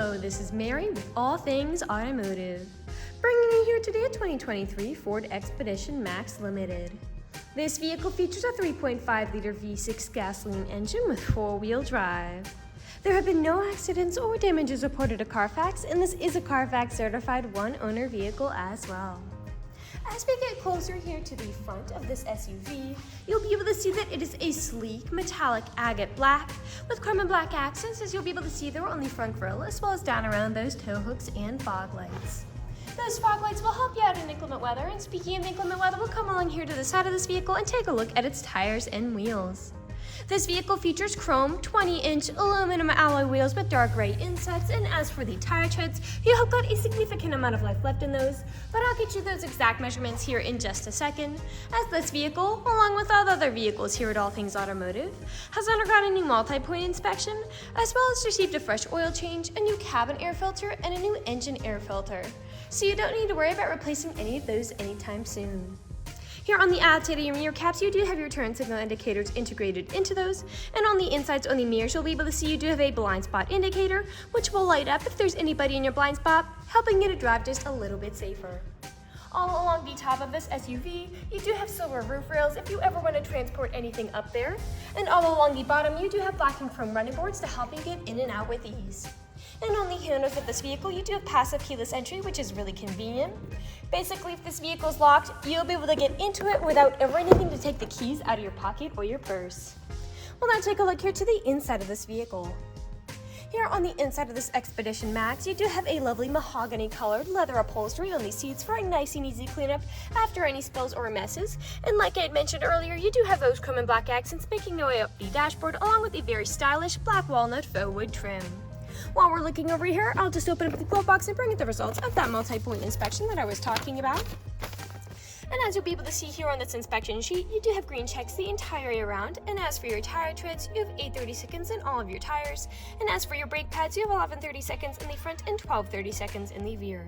Hello, this is Mary with All Things Automotive, bringing you here today a 2023 Ford Expedition Max Limited. This vehicle features a 3.5-liter V6 gasoline engine with four-wheel drive. There have been no accidents or damages reported to CARFAX, and this is a CARFAX certified one-owner vehicle as well. As we get closer here to the front of this SUV, you'll be able to see that it is a sleek metallic agate black with chrome and black accents, as you'll be able to see there on the front grille, as well as down around those tow hooks and fog lights. Those fog lights will help you out in inclement weather, and speaking of inclement weather, we'll come along here to the side of this vehicle and take a look at its tires and wheels. This vehicle features chrome 20-inch aluminum alloy wheels with dark gray insets, and as for the tire treads, you have got a significant amount of life left in those, but I'll get you those exact measurements here in just a second, as this vehicle, along with all the other vehicles here at All Things Automotive, has undergone a new multi-point inspection, as well as received a fresh oil change, a new cabin air filter, and a new engine air filter, so you don't need to worry about replacing any of those anytime soon. Here on the outside of your mirror caps, you do have your turn signal indicators integrated into those, and on the insides on the mirrors, you'll be able to see you do have a blind spot indicator, which will light up if there's anybody in your blind spot, helping you to drive just a little bit safer. All along the top of this SUV, you do have silver roof rails if you ever want to transport anything up there, and all along the bottom, you do have black and chrome running boards to help you get in and out with ease. And on the handles of this vehicle, you do have passive keyless entry, which is really convenient. Basically, if this vehicle is locked, you'll be able to get into it without ever needing to take the keys out of your pocket or your purse. We'll now take a look here to the inside of this vehicle. Here on the inside of this Expedition Max, you do have a lovely mahogany colored leather upholstery on these seats for a nice and easy cleanup after any spills or messes. And like I had mentioned earlier, you do have those chrome and black accents making their way up the dashboard, along with a very stylish black walnut faux wood trim. While we're looking over here, I'll just open up the glove box and bring you the results of that multi-point inspection that I was talking about. And as you'll be able to see here on this inspection sheet, you do have green checks the entire way around. And as for your tire treads, you have 8 30-seconds in all of your tires. And as for your brake pads, you have 11 30-seconds in the front and 12 30-seconds in the rear.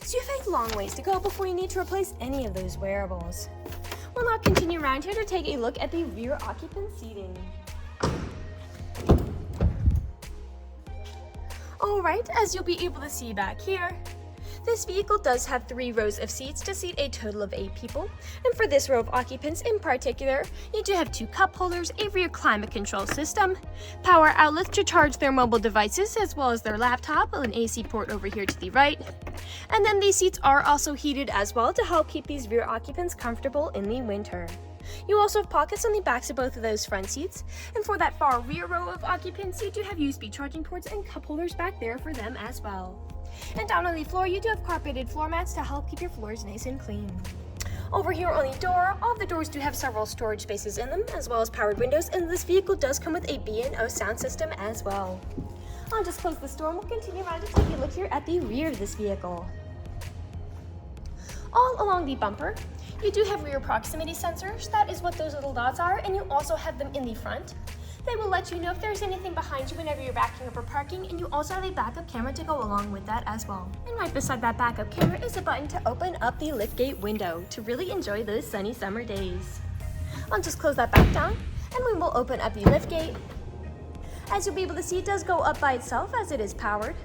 So you have a long ways to go before you need to replace any of those wearables. We'll now continue around here to take a look at the rear occupant seating. Alright, as you'll be able to see back here, this vehicle does have 3 rows of seats to seat a total of 8 people, and for this row of occupants in particular, you do have 2 cup holders, a rear climate control system, power outlets to charge their mobile devices as well as their laptop, an AC port over here to the right, and then these seats are also heated as well to help keep these rear occupants comfortable in the winter. You also have pockets on the backs of both of those front seats, and for that far rear row of occupants, you do have USB charging ports and cup holders back there for them as well. And down on the floor, you do have carpeted floor mats to help keep your floors nice and clean. Over here on the door, all of the doors do have several storage spaces in them, as well as powered windows, and this vehicle does come with a B&O sound system as well. I'll just close this door and we'll continue around to take a look here at the rear of this vehicle. All along the bumper, you do have rear proximity sensors. That is what those little dots are, and you also have them in the front. They will let you know if there's anything behind you whenever you're backing up or parking, and you also have a backup camera to go along with that as well. And right beside that backup camera is a button to open up the liftgate window to really enjoy those sunny summer days. I'll just close that back down, and we will open up the liftgate. As you'll be able to see, it does go up by itself as it is powered.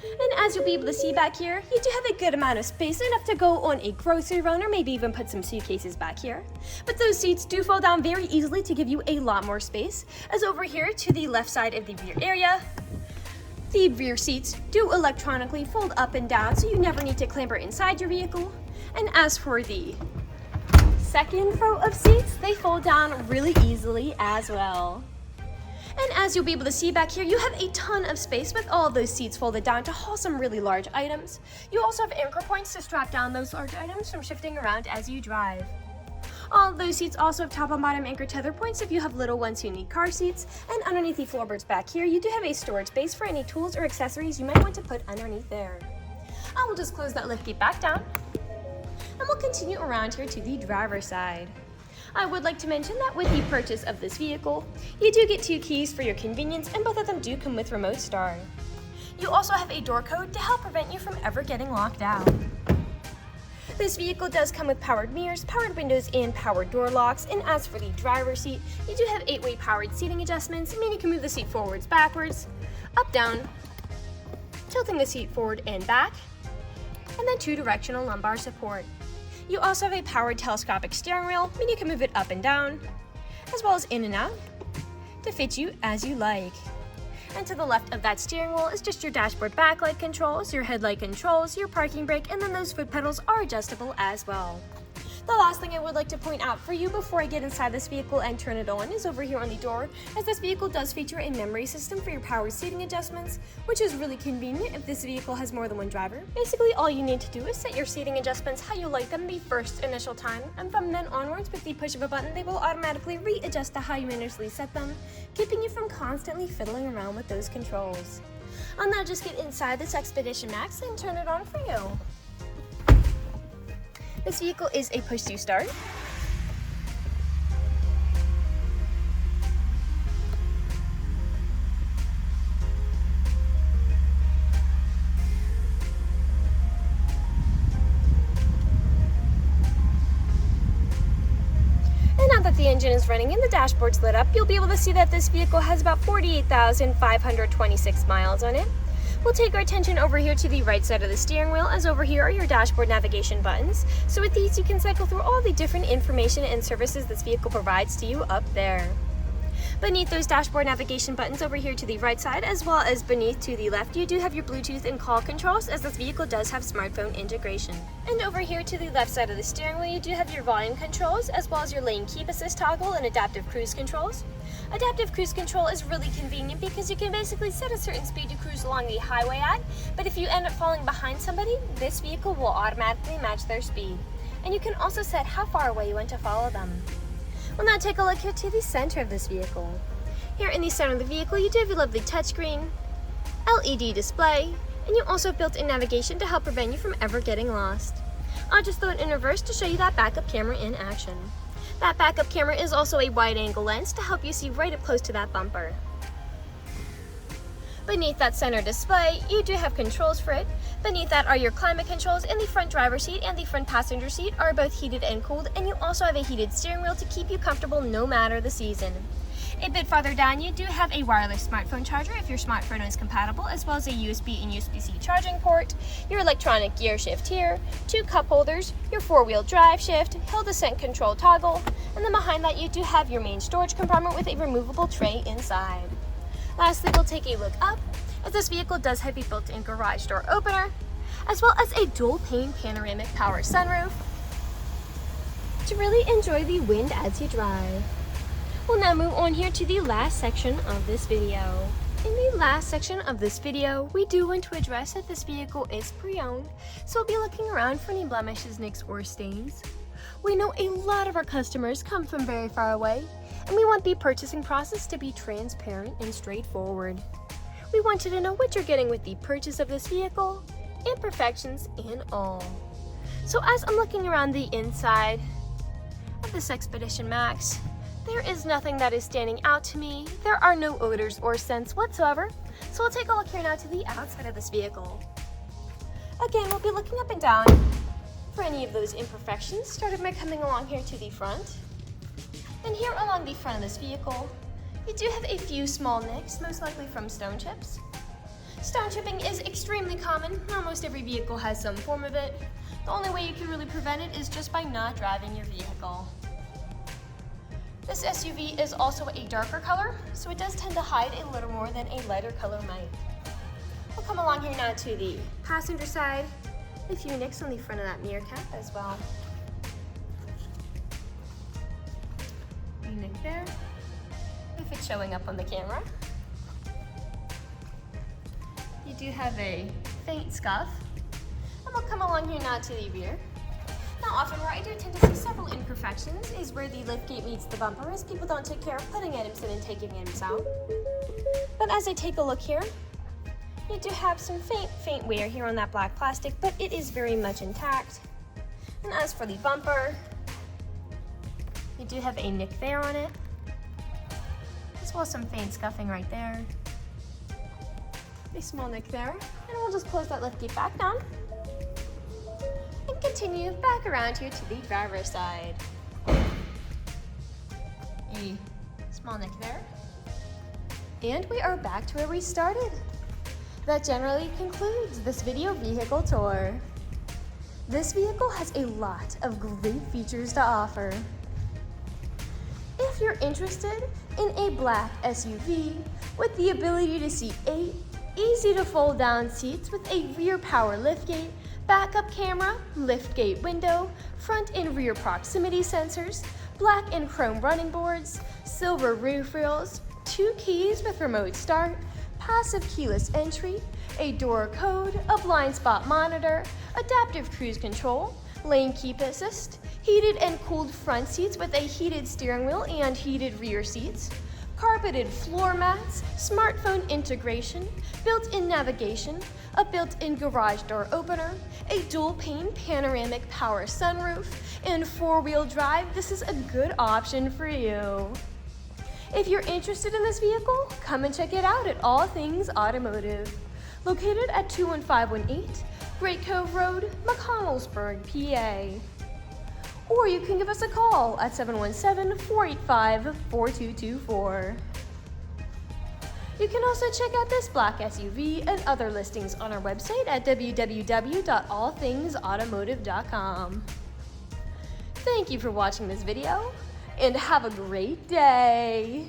And as you'll be able to see back here, you do have a good amount of space, enough to go on a grocery run or maybe even put some suitcases back here. But those seats do fold down very easily to give you a lot more space, as over here to the left side of the rear area, the rear seats do electronically fold up and down, so you never need to clamber inside your vehicle. And as for the second row of seats, they fold down really easily as well. And as you'll be able to see back here, you have a ton of space with all of those seats folded down to haul some really large items. You also have anchor points to strap down those large items from shifting around as you drive. All of those seats also have top and bottom anchor tether points if you have little ones who need car seats. And underneath the floorboards back here, you do have a storage space for any tools or accessories you might want to put underneath there. I will just close that liftgate back down, and we'll continue around here to the driver's side. I would like to mention that with the purchase of this vehicle, you do get 2 keys for your convenience, and both of them do come with remote start. You also have a door code to help prevent you from ever getting locked out. This vehicle does come with powered mirrors, powered windows, and powered door locks, and as for the driver's seat, you do have 8-way powered seating adjustments, meaning you can move the seat forwards, backwards, up, down, tilting the seat forward and back, and then 2-directional lumbar support. You also have a powered telescopic steering wheel, meaning you can move it up and down, as well as in and out, to fit you as you like. And to the left of that steering wheel is just your dashboard backlight controls, your headlight controls, your parking brake, and then those foot pedals are adjustable as well. The last thing I would like to point out for you before I get inside this vehicle and turn it on is over here on the door, as this vehicle does feature a memory system for your power seating adjustments, which is really convenient if this vehicle has more than one driver. Basically, all you need to do is set your seating adjustments how you like them the first initial time, and from then onwards, with the push of a button, they will automatically readjust to how you initially set them, keeping you from constantly fiddling around with those controls. I'll now just get inside this Expedition Max and turn it on for you. This vehicle is a push-to start. And now that the engine is running and the dashboard's lit up, you'll be able to see that this vehicle has about 48,526 miles on it. We'll take our attention over here to the right side of the steering wheel, as over here are your dashboard navigation buttons. So with these, you can cycle through all the different information and services this vehicle provides to you up there. Beneath those dashboard navigation buttons over here to the right side, as well as beneath to the left, you do have your Bluetooth and call controls, as this vehicle does have smartphone integration. And over here to the left side of the steering wheel, you do have your volume controls, as well as your lane keep assist toggle and adaptive cruise controls. Adaptive cruise control is really convenient because you can basically set a certain speed to cruise along the highway at, but if you end up falling behind somebody, this vehicle will automatically match their speed. And you can also set how far away you want to follow them. We'll now take a look here to the center of this vehicle. Here in the center of the vehicle, you do have your lovely touchscreen, LED display, and you also have built-in navigation to help prevent you from ever getting lost. I'll just throw it in reverse to show you that backup camera in action. That backup camera is also a wide-angle lens to help you see right up close to that bumper. Beneath that center display, you do have controls for it. Beneath that are your climate controls, and the front driver's seat and the front passenger seat are both heated and cooled, and you also have a heated steering wheel to keep you comfortable no matter the season. A bit farther down, you do have a wireless smartphone charger if your smartphone is compatible, as well as a USB and USB-C charging port, your electronic gear shift here, 2 cup holders, your 4-wheel drive shift, hill descent control toggle, and then behind that you do have your main storage compartment with a removable tray inside. Lastly, we'll take a look up, as this vehicle does have a built-in garage door opener, as well as a dual-pane panoramic power sunroof to really enjoy the wind as you drive. We'll now move on here to the last section of this video. In the last section of this video, we do want to address that this vehicle is pre-owned, so we'll be looking around for any blemishes, nicks, or stains. We know a lot of our customers come from very far away, and we want the purchasing process to be transparent and straightforward. We want you to know what you're getting with the purchase of this vehicle, imperfections and all. So as I'm looking around the inside of this Expedition Max, there is nothing that is standing out to me. There are no odors or scents whatsoever. So we'll take a look here now to the outside of this vehicle. Again, we'll be looking up and down for any of those imperfections, starting by coming along here to the front. And here along the front of this vehicle, you do have a few small nicks, most likely from stone chips. Stone chipping is extremely common. Almost every vehicle has some form of it. The only way you can really prevent it is just by not driving your vehicle. This SUV is also a darker color, so it does tend to hide a little more than a lighter color might. We'll come along here now to the passenger side. A few nicks on the front of that mirror cap as well. A nick there, if it's showing up on the camera. You do have a faint scuff. And we'll come along here now to the rear. Now often where I do tend to see several imperfections is where the liftgate meets the bumper, as people don't take care of putting items in and taking items out. But as I take a look here, you do have some faint wear here on that black plastic, but it is very much intact. And as for the bumper, you do have a nick there on it, as well as some faint scuffing right there. A small nick there, and we'll just close that liftgate back down and continue back around here to the driver's side. A small nick there, and we are back to where we started. That generally concludes this video vehicle tour. This vehicle has a lot of great features to offer. If you're interested in a black SUV with the ability to seat 8, easy to fold down seats with a rear power liftgate, backup camera, liftgate window, front and rear proximity sensors, black and chrome running boards, silver roof rails, 2 keys with remote start, passive keyless entry, a door code, a blind spot monitor, adaptive cruise control, lane keep assist, heated and cooled front seats with a heated steering wheel and heated rear seats, carpeted floor mats, smartphone integration, built-in navigation, a built-in garage door opener, a dual-pane panoramic power sunroof, and 4-wheel drive. This is a good option for you. If you're interested in this vehicle, come and check it out at All Things Automotive, located at 21518 Great Cove Road, McConnellsburg, PA. Or you can give us a call at 717-485-4224. You can also check out this black SUV and other listings on our website at www.allthingsautomotive.com. Thank you for watching this video, and have a great day!